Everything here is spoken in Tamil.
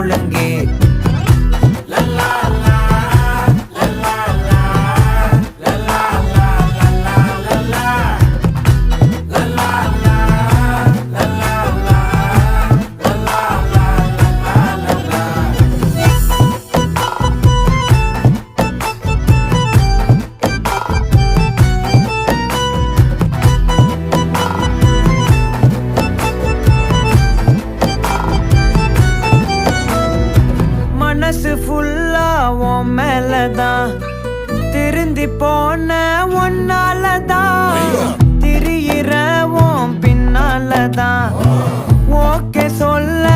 ஒழுங்கு. மனசு ஃபுல்லா உன் மேலதான், திருந்தி போன ஒன்னாலதான், திரியிற உன் பின்னாலதான், ஓகே சொல்ல